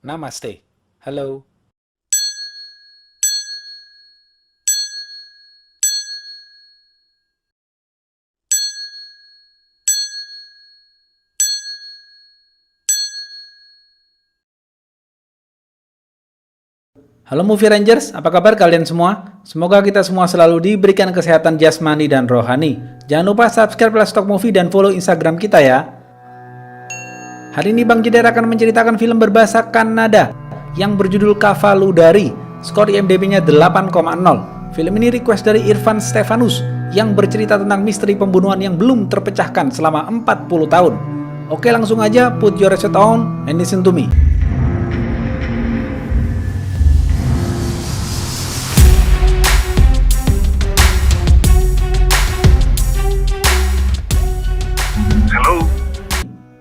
Namaste. Halo. Halo Movie Rangers, apa kabar kalian semua? Semoga kita semua selalu diberikan kesehatan jasmani dan rohani. Jangan lupa subscribe Plastok Movie dan follow Instagram kita ya. Hari ini Bang Jedar akan menceritakan film berbahasa Kannada yang berjudul Kavaludari. Skor IMDb-nya 8,0. Film ini request dari Irfan Stefanus yang bercerita tentang misteri pembunuhan yang belum terpecahkan selama 40 tahun. Oke, langsung aja put your headset on and listen to me.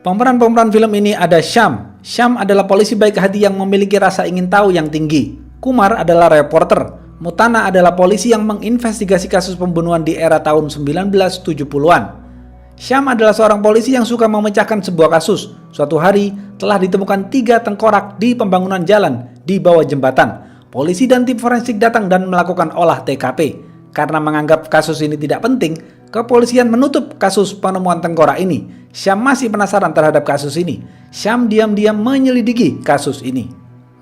Pemeran-pemeran film ini ada Syam. Syam adalah polisi baik hati yang memiliki rasa ingin tahu yang tinggi. Kumar adalah reporter. Mutana adalah polisi yang menginvestigasi kasus pembunuhan di era tahun 1970-an. Syam adalah seorang polisi yang suka memecahkan sebuah kasus. Suatu hari telah ditemukan 3 tengkorak di pembangunan jalan di bawah jembatan. Polisi dan tim forensik datang dan melakukan olah TKP. Karena menganggap kasus ini tidak penting, kepolisian menutup kasus penemuan tengkorak ini. Syam masih penasaran terhadap kasus ini. Syam diam-diam menyelidiki kasus ini.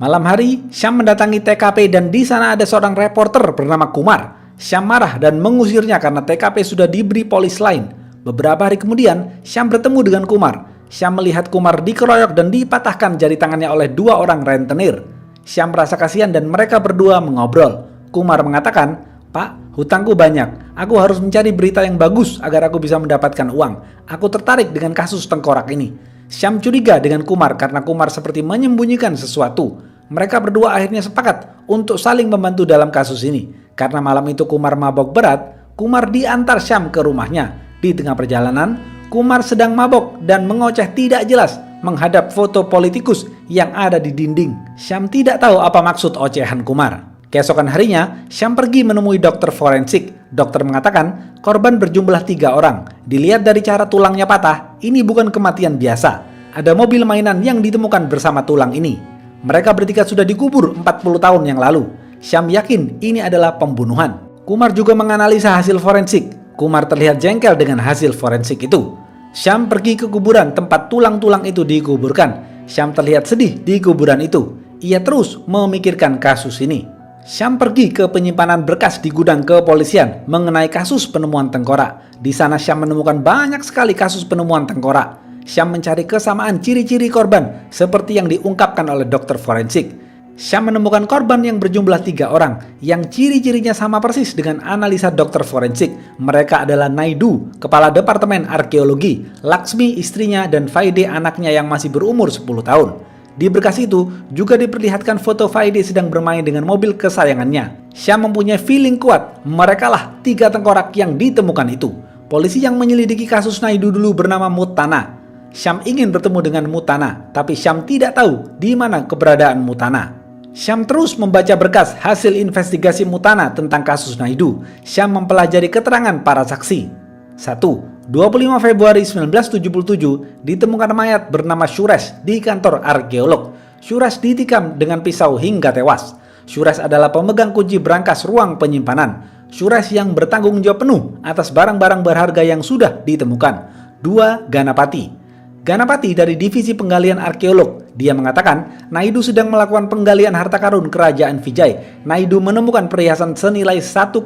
Malam hari, Syam mendatangi TKP dan di sana ada seorang reporter bernama Kumar. Syam marah dan mengusirnya karena TKP sudah diberi polis lain. Beberapa hari kemudian, Syam bertemu dengan Kumar. Syam melihat Kumar dikeroyok dan dipatahkan jari tangannya oleh 2 orang rentenir. Syam merasa kasihan dan mereka berdua mengobrol. Kumar mengatakan, "Pak, hutangku banyak. Aku harus mencari berita yang bagus agar aku bisa mendapatkan uang. Aku tertarik dengan kasus tengkorak ini." Syam curiga dengan Kumar karena Kumar seperti menyembunyikan sesuatu. Mereka berdua akhirnya sepakat untuk saling membantu dalam kasus ini. Karena malam itu Kumar mabok berat, Kumar diantar Syam ke rumahnya. Di tengah perjalanan, Kumar sedang mabok dan mengoceh tidak jelas menghadap foto politikus yang ada di dinding. Syam tidak tahu apa maksud ocehan Kumar. Keesokan harinya, Syam pergi menemui dokter forensik. Dokter mengatakan korban berjumlah 3 orang. Dilihat dari cara tulangnya patah, ini bukan kematian biasa. Ada mobil mainan yang ditemukan bersama tulang ini. Mereka bertiga sudah dikubur 40 tahun yang lalu. Syam yakin ini adalah pembunuhan. Kumar juga menganalisa hasil forensik. Kumar terlihat jengkel dengan hasil forensik itu. Syam pergi ke kuburan tempat tulang-tulang itu dikuburkan. Syam terlihat sedih di kuburan itu. Ia terus memikirkan kasus ini. Syam pergi ke penyimpanan berkas di gudang kepolisian mengenai kasus penemuan tengkorak. Di sana Syam menemukan banyak sekali kasus penemuan tengkorak. Syam mencari kesamaan ciri-ciri korban seperti yang diungkapkan oleh dokter forensik. Syam menemukan korban yang berjumlah 3 orang yang ciri-cirinya sama persis dengan analisa dokter forensik. Mereka adalah Naidu, kepala departemen arkeologi, Laksmi istrinya, dan Faide anaknya yang masih berumur 10 tahun. Di berkas itu juga diperlihatkan foto Faide sedang bermain dengan mobil kesayangannya. Syam mempunyai feeling kuat, merekalah 3 tengkorak yang ditemukan itu. Polisi yang menyelidiki kasus Naidu dulu bernama Mutana. Syam ingin bertemu dengan Mutana, tapi Syam tidak tahu di mana keberadaan Mutana. Syam terus membaca berkas hasil investigasi Mutana tentang kasus Naidu. Syam mempelajari keterangan para saksi. 1. 25 Februari 1977 ditemukan mayat bernama Suresh di kantor arkeolog. Suresh ditikam dengan pisau hingga tewas. Suresh adalah pemegang kunci brankas ruang penyimpanan. Suresh yang bertanggung jawab penuh atas barang-barang berharga yang sudah ditemukan. 2. Ganapati. Ganapati dari divisi penggalian arkeolog. Dia mengatakan Naidu sedang melakukan penggalian harta karun kerajaan Vijay. Naidu menemukan perhiasan senilai 1,8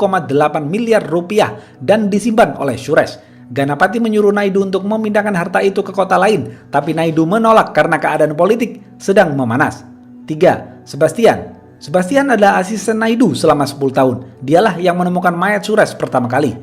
miliar rupiah dan disimpan oleh Suresh. Ganapati menyuruh Naidu untuk memindahkan harta itu ke kota lain, tapi Naidu menolak karena keadaan politik sedang memanas. 3. Sebastian. Sebastian adalah asisten Naidu selama 10 tahun. Dialah yang menemukan mayat Suresh pertama kali.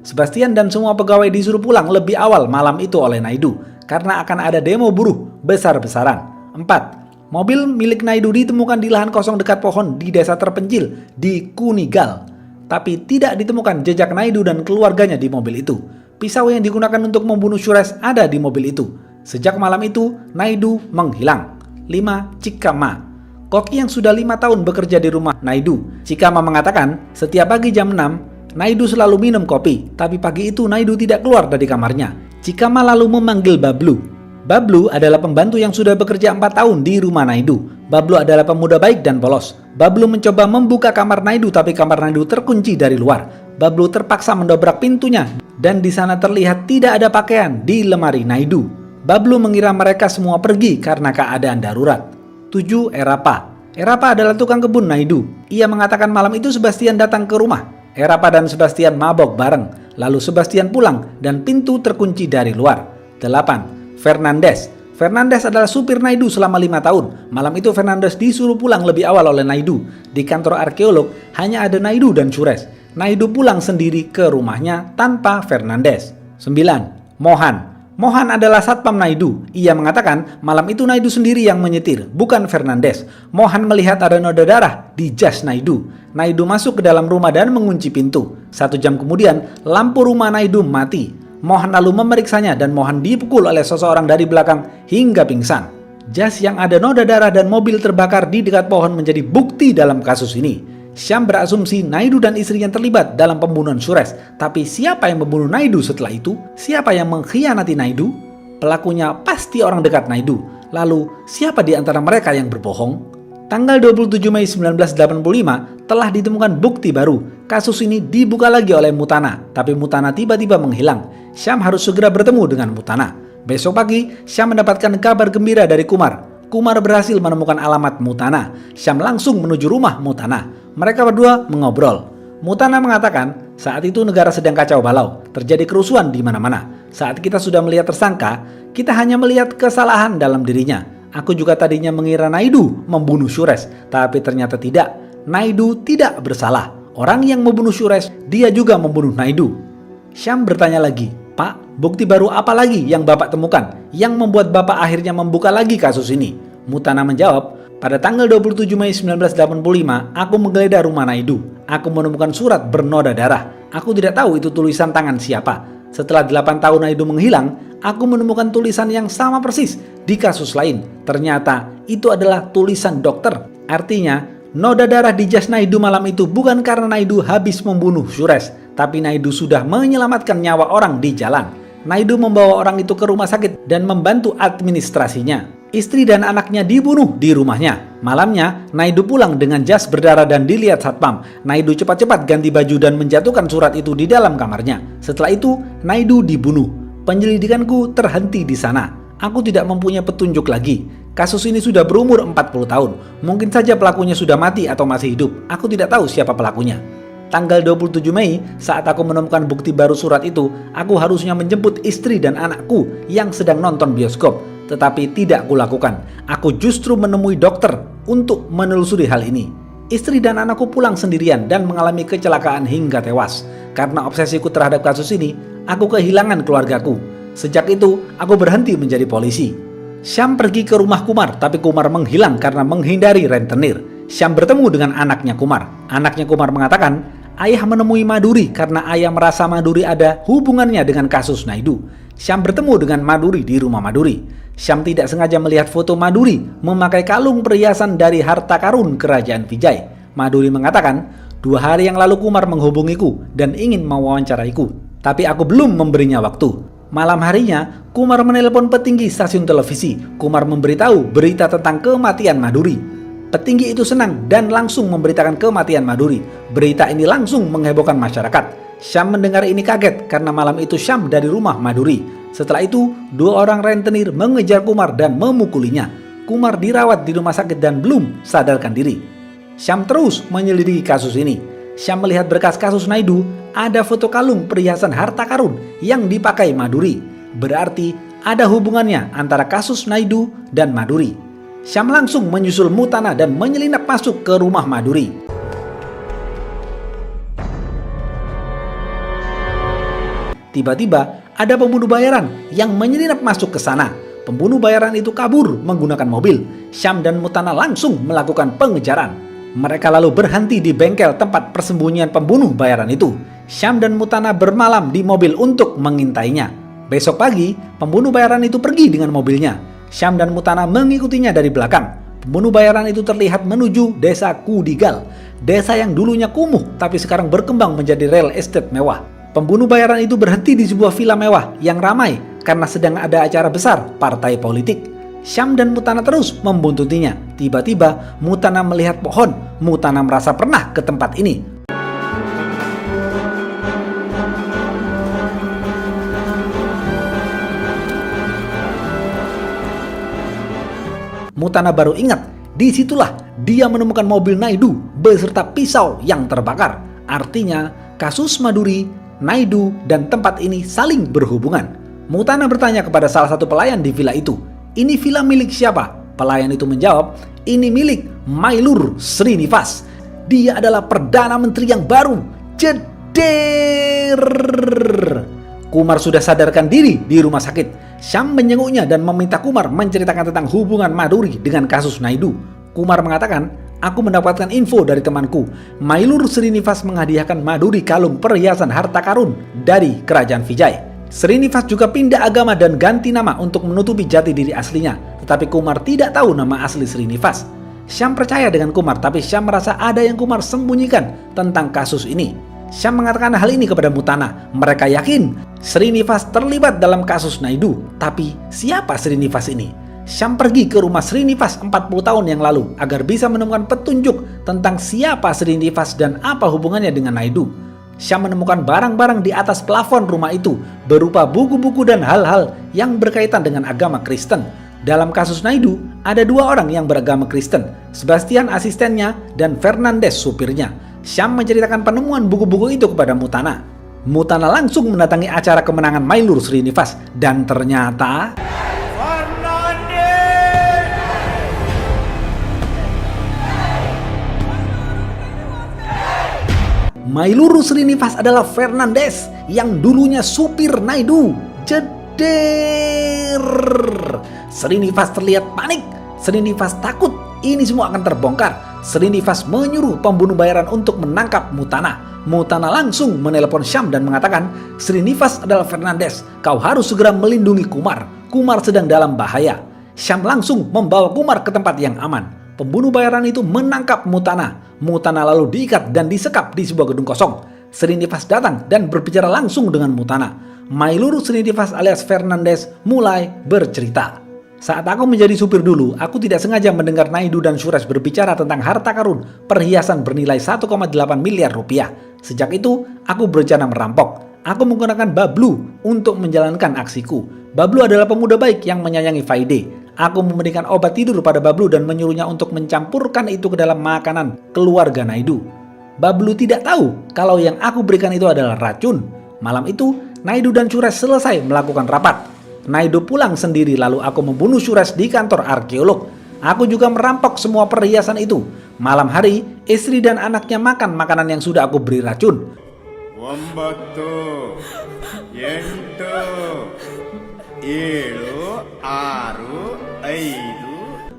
Sebastian dan semua pegawai disuruh pulang lebih awal malam itu oleh Naidu karena akan ada demo buruh besar-besaran. 4. Mobil milik Naidu ditemukan di lahan kosong dekat pohon di desa terpencil di Kunigal. Tapi tidak ditemukan jejak Naidu dan keluarganya di mobil itu. Pisau yang digunakan untuk membunuh Suresh ada di mobil itu. Sejak malam itu, Naidu menghilang. 5. Cikama. Koki yang sudah 5 tahun bekerja di rumah Naidu. Cikama mengatakan setiap pagi jam 6, Naidu selalu minum kopi, tapi pagi itu Naidu tidak keluar dari kamarnya. Chikama lalu memanggil Bablu. Bablu adalah pembantu yang sudah bekerja 4 tahun di rumah Naidu. Bablu adalah pemuda baik dan polos. Bablu mencoba membuka kamar Naidu, tapi kamar Naidu terkunci dari luar. Bablu terpaksa mendobrak pintunya, dan di sana terlihat tidak ada pakaian di lemari Naidu. Bablu mengira mereka semua pergi karena keadaan darurat. 7. Erapa. Erapa adalah tukang kebun Naidu. Ia mengatakan malam itu Sebastian datang ke rumah. Erapa dan Sebastian mabok bareng. Lalu Sebastian pulang dan pintu terkunci dari luar. 8. Fernandes. Fernandes adalah supir Naidu selama 5 tahun. Malam itu Fernandes disuruh pulang lebih awal oleh Naidu. Di kantor arkeolog hanya ada Naidu dan Sures. Naidu pulang sendiri ke rumahnya tanpa Fernandes. 9. Mohan. Mohan adalah satpam Naidu. Ia mengatakan malam itu Naidu sendiri yang menyetir, bukan Fernandes. Mohan melihat ada noda darah di jas Naidu. Naidu masuk ke dalam rumah dan mengunci pintu. 1 jam kemudian, lampu rumah Naidu mati. Mohan lalu memeriksanya dan Mohan dipukul oleh seseorang dari belakang hingga pingsan. Jas yang ada noda darah dan mobil terbakar di dekat pohon menjadi bukti dalam kasus ini. Syam berasumsi Naidu dan istrinya terlibat dalam pembunuhan Sures. Tapi siapa yang membunuh Naidu setelah itu? Siapa yang mengkhianati Naidu? Pelakunya pasti orang dekat Naidu. Lalu, siapa di antara mereka yang berbohong? Tanggal 27 Mei 1985 telah ditemukan bukti baru. Kasus ini dibuka lagi oleh Mutana, tapi Mutana tiba-tiba menghilang. Syam harus segera bertemu dengan Mutana. Besok pagi, Syam mendapatkan kabar gembira dari Kumar. Kumar berhasil menemukan alamat Mutana. Syam langsung menuju rumah Mutana. Mereka berdua mengobrol. Mutana mengatakan, saat itu negara sedang kacau balau, terjadi kerusuhan di mana-mana. Saat kita sudah melihat tersangka, kita hanya melihat kesalahan dalam dirinya. Aku juga tadinya mengira Naidu membunuh Sures, tapi ternyata tidak. Naidu tidak bersalah. Orang yang membunuh Sures, dia juga membunuh Naidu. Syam bertanya lagi, Pak, bukti baru apa lagi yang Bapak temukan yang membuat Bapak akhirnya membuka lagi kasus ini? Mutana menjawab, pada tanggal 27 Mei 1985, aku menggeledah rumah Naidu. Aku menemukan surat bernoda darah. Aku tidak tahu itu tulisan tangan siapa. Setelah 8 tahun Naidu menghilang, aku menemukan tulisan yang sama persis di kasus lain. Ternyata itu adalah tulisan dokter. Artinya, noda darah di jas Naidu malam itu bukan karena Naidu habis membunuh Sures, tapi Naidu sudah menyelamatkan nyawa orang di jalan. Naidu membawa orang itu ke rumah sakit dan membantu administrasinya. Istri dan anaknya dibunuh di rumahnya. Malamnya, Naidu pulang dengan jas berdarah dan dilihat satpam. Naidu cepat-cepat ganti baju dan menjatuhkan surat itu di dalam kamarnya. Setelah itu, Naidu dibunuh. Penyelidikanku terhenti di sana. Aku tidak mempunyai petunjuk lagi. Kasus ini sudah berumur 40 tahun. Mungkin saja pelakunya sudah mati atau masih hidup. Aku tidak tahu siapa pelakunya. Tanggal 27 Mei, saat aku menemukan bukti baru surat itu, aku harusnya menjemput istri dan anakku yang sedang nonton bioskop. Tetapi tidak kulakukan. Aku justru menemui dokter untuk menelusuri hal ini. Istri dan anakku pulang sendirian dan mengalami kecelakaan hingga tewas. Karena obsesiku terhadap kasus ini, aku kehilangan keluargaku. Sejak itu, aku berhenti menjadi polisi. Syam pergi ke rumah Kumar, tapi Kumar menghilang karena menghindari rentenir. Syam bertemu dengan anaknya Kumar. Anaknya Kumar mengatakan, ayah menemui Maduri karena ayah merasa Maduri ada hubungannya dengan kasus Naidu. Syam bertemu dengan Maduri di rumah Maduri. Syam tidak sengaja melihat foto Maduri memakai kalung perhiasan dari harta karun kerajaan Vijay. Maduri mengatakan, 2 hari yang lalu Kumar menghubungiku dan ingin mewawancaraiku, tapi aku belum memberinya waktu. Malam harinya, Kumar menelpon petinggi stasiun televisi. Kumar memberitahu berita tentang kematian Maduri. Petinggi itu senang dan langsung memberitakan kematian Maduri. Berita ini langsung menghebohkan masyarakat. Syam mendengar ini kaget karena malam itu Syam dari rumah Maduri. Setelah itu, 2 orang rentenir mengejar Kumar dan memukulinya. Kumar dirawat di rumah sakit dan belum sadarkan diri. Syam terus menyelidiki kasus ini. Syam melihat berkas kasus Naidu, ada foto kalung perhiasan harta karun yang dipakai Maduri. Berarti ada hubungannya antara kasus Naidu dan Maduri. Syam langsung menyusul Mutana dan menyelinap masuk ke rumah Maduri. Tiba-tiba ada pembunuh bayaran yang menyelinap masuk ke sana. Pembunuh bayaran itu kabur menggunakan mobil. Syam dan Mutana langsung melakukan pengejaran. Mereka lalu berhenti di bengkel tempat persembunyian pembunuh bayaran itu. Syam dan Mutana bermalam di mobil untuk mengintainya. Besok pagi, pembunuh bayaran itu pergi dengan mobilnya. Syam dan Mutana mengikutinya dari belakang. Pembunuh bayaran itu terlihat menuju desa Kudigal. Desa yang dulunya kumuh tapi sekarang berkembang menjadi real estate mewah. Pembunuh bayaran itu berhenti di sebuah villa mewah yang ramai karena sedang ada acara besar partai politik. Syam dan Mutana terus membuntutinya. Tiba-tiba Mutana melihat pohon. Mutana merasa pernah ke tempat ini. Mutana baru ingat, disitulah dia menemukan mobil Naidu beserta pisau yang terbakar. Artinya kasus Maduri, Naidu, dan tempat ini saling berhubungan. Mutana bertanya kepada salah satu pelayan di villa itu, "Ini villa milik siapa?" Pelayan itu menjawab, "Ini milik Mailur Srinivas. Dia adalah Perdana Menteri yang baru." Jeder! Kumar sudah sadarkan diri di rumah sakit. Syam menjenguknya dan meminta Kumar menceritakan tentang hubungan Maduri dengan kasus Naidu. Kumar mengatakan, "Aku mendapatkan info dari temanku. Mailur Srinivas menghadiahkan Maduri kalung perhiasan harta karun dari kerajaan Vijay. Srinivas juga pindah agama dan ganti nama untuk menutupi jati diri aslinya. Tetapi Kumar tidak tahu nama asli Srinivas." Syam percaya dengan Kumar, tapi Syam merasa ada yang Kumar sembunyikan tentang kasus ini. Syam mengatakan hal ini kepada Mutana. Mereka yakin Srinivas terlibat dalam kasus Naidu. Tapi siapa Srinivas ini? Syam pergi ke rumah Srinivas 40 tahun yang lalu agar bisa menemukan petunjuk tentang siapa Srinivas dan apa hubungannya dengan Naidu. Syam menemukan barang-barang di atas plafon rumah itu berupa buku-buku dan hal-hal yang berkaitan dengan agama Kristen. Dalam kasus Naidu, ada dua orang yang beragama Kristen, Sebastian asistennya dan Fernandez supirnya. Syam menceritakan penemuan buku-buku itu kepada Mutana. Mutana langsung mendatangi acara kemenangan Mailur Srinivas dan ternyata Mailur Srinivas adalah Fernandez yang dulunya supir Naidu. Jeder! Srinivas terlihat panik. Srinivas takut ini semua akan terbongkar. Srinivas menyuruh pembunuh bayaran untuk menangkap Mutana. Mutana langsung menelpon Syam dan mengatakan, "Srinivas adalah Fernandez. Kau harus segera melindungi Kumar. Kumar sedang dalam bahaya." Syam langsung membawa Kumar ke tempat yang aman. Pembunuh bayaran itu menangkap Mutana. Mutana lalu diikat dan disekap di sebuah gedung kosong. Srinivas datang dan berbicara langsung dengan Mutana. Mailur Srinivas alias Fernandez mulai bercerita. "Saat aku menjadi supir dulu, aku tidak sengaja mendengar Naidu dan Suresh berbicara tentang harta karun perhiasan bernilai 1,8 miliar rupiah. Sejak itu, aku berencana merampok. Aku menggunakan Bablu untuk menjalankan aksiku. Bablu adalah pemuda baik yang menyayangi Faide. Aku memberikan obat tidur pada Bablu dan menyuruhnya untuk mencampurkan itu ke dalam makanan keluarga Naidu. Bablu tidak tahu kalau yang aku berikan itu adalah racun. Malam itu, Naidu dan Suresh selesai melakukan rapat. Naidu pulang sendiri lalu aku membunuh Suresh di kantor arkeolog. Aku juga merampok semua perhiasan itu. Malam hari, istri dan anaknya makan makanan yang sudah aku beri racun.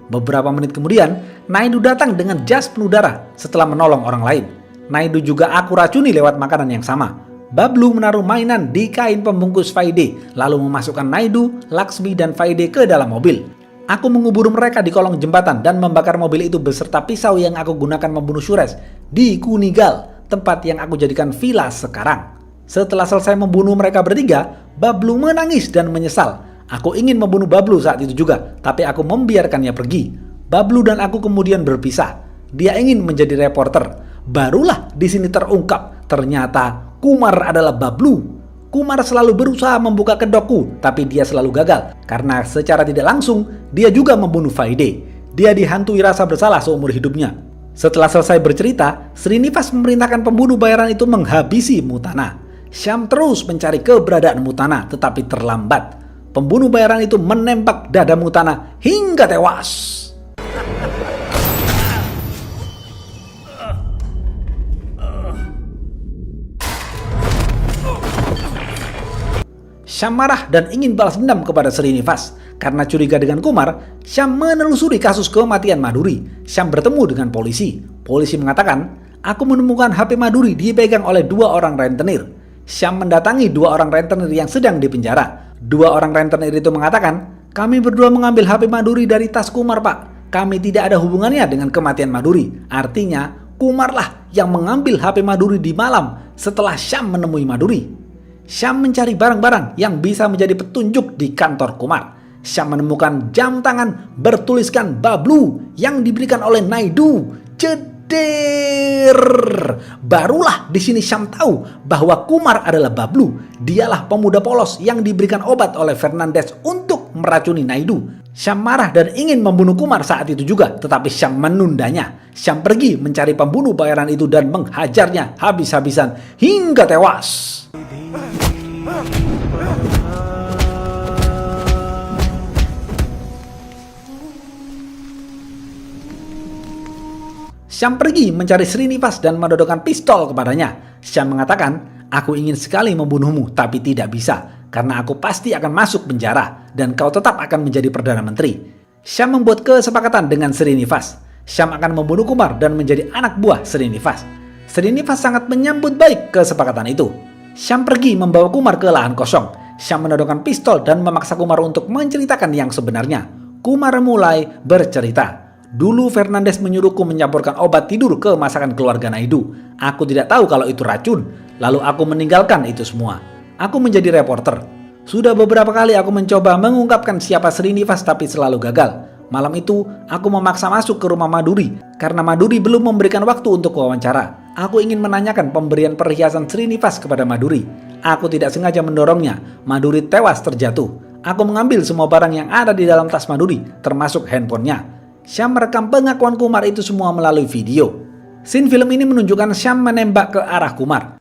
Beberapa menit kemudian, Naidu datang dengan jas penuh darah setelah menolong orang lain. Naidu juga aku racuni lewat makanan yang sama. Bablu menaruh mainan di kain pembungkus Faide, lalu memasukkan Naidu, Laksmi, dan Faide ke dalam mobil. Aku mengubur mereka di kolong jembatan dan membakar mobil itu beserta pisau yang aku gunakan membunuh Suresh di Kunigal, tempat yang aku jadikan villa sekarang. Setelah selesai membunuh mereka bertiga, Bablu menangis dan menyesal. Aku ingin membunuh Bablu saat itu juga, tapi aku membiarkannya pergi. Bablu dan aku kemudian berpisah. Dia ingin menjadi reporter. Barulah di sini terungkap, ternyata Kumar adalah Bablu. Kumar selalu berusaha membuka kedokku, tapi dia selalu gagal karena secara tidak langsung dia juga membunuh Faide. Dia dihantui rasa bersalah seumur hidupnya. Setelah selesai bercerita, Srinivas memerintahkan pembunuh bayaran itu menghabisi Mutana. Syam terus mencari keberadaan Mutana, tetapi terlambat. Pembunuh bayaran itu menembak dada Mutana hingga tewas. Syam marah dan ingin balas dendam kepada Srinivas. Karena curiga dengan Kumar, Syam menelusuri kasus kematian Maduri. Syam bertemu dengan polisi. Polisi mengatakan, "Aku menemukan HP Maduri dipegang oleh dua orang rentenir." Syam mendatangi dua orang rentenir yang sedang dipenjara. Dua orang rentenir itu mengatakan, "Kami berdua mengambil HP Maduri dari tas Kumar, Pak. Kami tidak ada hubungannya dengan kematian Maduri." Artinya, Kumarlah yang mengambil HP Maduri di malam setelah Syam menemui Maduri. Syam mencari barang-barang yang bisa menjadi petunjuk di kantor Kumar. Syam menemukan jam tangan bertuliskan Bablu yang diberikan oleh Naidu. Jeder. Barulah di sini Syam tahu bahwa Kumar adalah Bablu. Dialah pemuda polos yang diberikan obat oleh Fernandes untuk meracuni Naidu. Syam marah dan ingin membunuh Kumar saat itu juga, tetapi Syam menundanya. Syam pergi mencari pembunuh bayaran itu dan menghajarnya habis-habisan hingga tewas. Syam pergi mencari Srinivas dan menodongkan pistol kepadanya. Syam mengatakan, "Aku ingin sekali membunuhmu, tapi tidak bisa, karena aku pasti akan masuk penjara, dan kau tetap akan menjadi Perdana Menteri." Syam membuat kesepakatan dengan Srinivas. Syam akan membunuh Kumar dan menjadi anak buah Srinivas. Srinivas sangat menyambut baik kesepakatan itu. Syam pergi membawa Kumar ke lahan kosong. Syam menodongkan pistol dan memaksa Kumar untuk menceritakan yang sebenarnya. Kumar mulai bercerita. "Dulu Fernandes menyuruhku mencampurkan obat tidur ke masakan keluarga Naidu. Aku tidak tahu kalau itu racun. Lalu aku meninggalkan itu semua. Aku menjadi reporter. Sudah beberapa kali aku mencoba mengungkapkan siapa Srinivas tapi selalu gagal. Malam itu aku memaksa masuk ke rumah Maduri karena Maduri belum memberikan waktu untuk wawancara. Aku ingin menanyakan pemberian perhiasan Srinivas kepada Maduri. Aku tidak sengaja mendorongnya. Maduri tewas terjatuh. Aku mengambil semua barang yang ada di dalam tas Maduri, termasuk handphonenya." Syam merekam pengakuan Kumar itu semua melalui video. Scene film ini menunjukkan Syam menembak ke arah Kumar.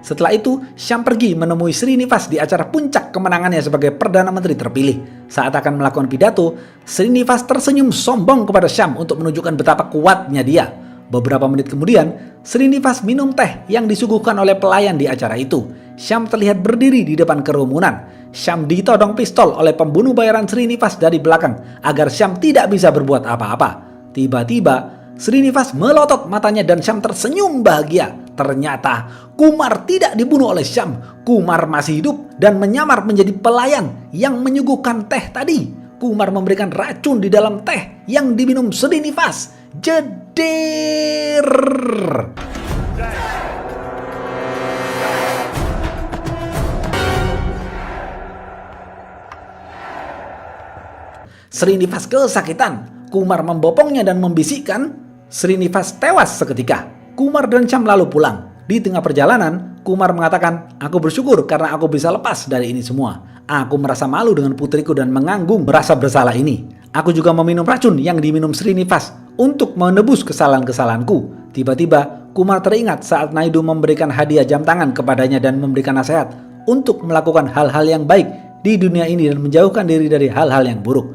Setelah itu, Syam pergi menemui Srinivas di acara puncak kemenangannya sebagai Perdana Menteri terpilih. Saat akan melakukan pidato, Srinivas tersenyum sombong kepada Syam untuk menunjukkan betapa kuatnya dia. Beberapa menit kemudian, Srinivas minum teh yang disuguhkan oleh pelayan di acara itu. Syam terlihat berdiri di depan kerumunan. Syam ditodong pistol oleh pembunuh bayaran Srinivas dari belakang agar Syam tidak bisa berbuat apa-apa. Tiba-tiba, Srinivas melotot matanya dan Syam tersenyum bahagia. Ternyata Kumar tidak dibunuh oleh Syam. Kumar masih hidup dan menyamar menjadi pelayan yang menyuguhkan teh tadi. Kumar memberikan racun di dalam teh yang diminum Srinivas. Jeder. Srinivas kesakitan. Kumar membopongnya dan membisikkan. Srinivas tewas seketika. Kumar dan Syam lalu pulang. Di tengah perjalanan, Kumar mengatakan, "Aku bersyukur karena aku bisa lepas dari ini semua. Aku merasa malu dengan putriku dan menanggung rasa bersalah ini. Aku juga meminum racun yang diminum Srinivas untuk menebus kesalahan-kesalahanku." Tiba-tiba, Kumar teringat saat Naidu memberikan hadiah jam tangan kepadanya dan memberikan nasihat untuk melakukan hal-hal yang baik di dunia ini dan menjauhkan diri dari hal-hal yang buruk.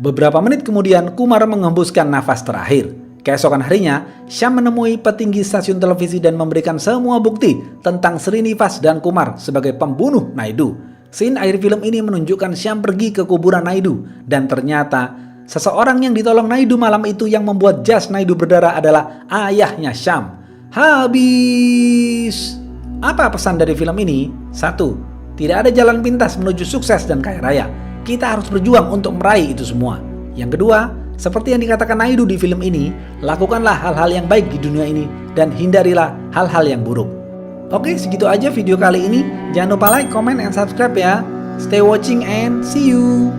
Beberapa menit kemudian, Kumar menghembuskan nafas terakhir. Keesokan harinya, Syam menemui petinggi stasiun televisi dan memberikan semua bukti tentang Srinivas dan Kumar sebagai pembunuh Naidu. Scene akhir film ini menunjukkan Syam pergi ke kuburan Naidu dan ternyata seseorang yang ditolong Naidu malam itu yang membuat jas Naidu berdarah adalah ayahnya Syam. Habis. Apa pesan dari film ini? 1. Tidak ada jalan pintas menuju sukses dan kaya raya. Kita harus berjuang untuk meraih itu semua. Yang kedua, seperti yang dikatakan Naidu di film ini, lakukanlah hal-hal yang baik di dunia ini dan hindarilah hal-hal yang buruk. Oke, segitu aja video kali ini. Jangan lupa like, comment, and subscribe ya. Stay watching and see you.